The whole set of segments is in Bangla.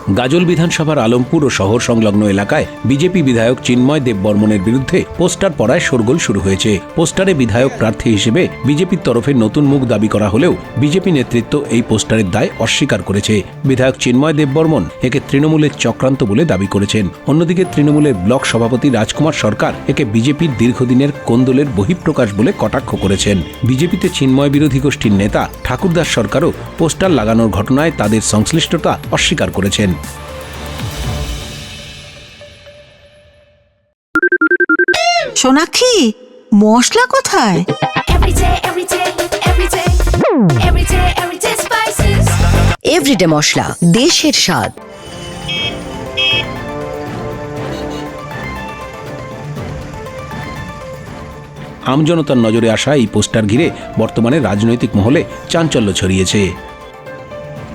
গাজল বিধানসভার আলমপুর ও শহর সংলগ্ন এলাকায় বিজেপি বিধায়ক চিন্ময় দেববর্মনের বিরুদ্ধে পোস্টার পড়ায় শোরগোল শুরু হয়েছে। পোস্টারে বিধায়ক প্রার্থী হিসেবে বিজেপির তরফে নতুন মুখ দাবি করা হলেও বিজেপি নেতৃত্ব এই পোস্টারের দায় অস্বীকার করেছে। বিধায়ক চিন্ময় দেববর্মন একে তৃণমূলের চক্রান্ত বলে দাবি করেছেন। অন্যদিকে তৃণমূলের ব্লক সভাপতি রাজকুমার সরকার একে বিজেপির দীর্ঘদিনের কোন্দলের বহিঃপ্রকাশ বলে কটাক্ষ করেছেন। বিজেপিতে চিন্ময় বিরোধী গোষ্ঠীর নেতা ঠাকুরদাস সরকারও পোস্টার লাগানোর ঘটনায় তাদের সংশ্লিষ্টতা অস্বীকার করেছেন। সোনাক্ষী, মশলা কোথায়? এভরিডে মশলা, দেশের স্বাদ। আমজনতার নজরে আসা এই পোস্টার ঘিরে বর্তমানে রাজনৈতিক মহলে চাঞ্চল্য ছড়িয়েছে।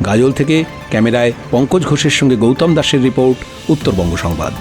গাজল থেকে ক্যামেরায় পঙ্কজ ঘোষের সঙ্গে গৌতম দাসের রিপোর্ট, উত্তরবঙ্গ সংবাদ।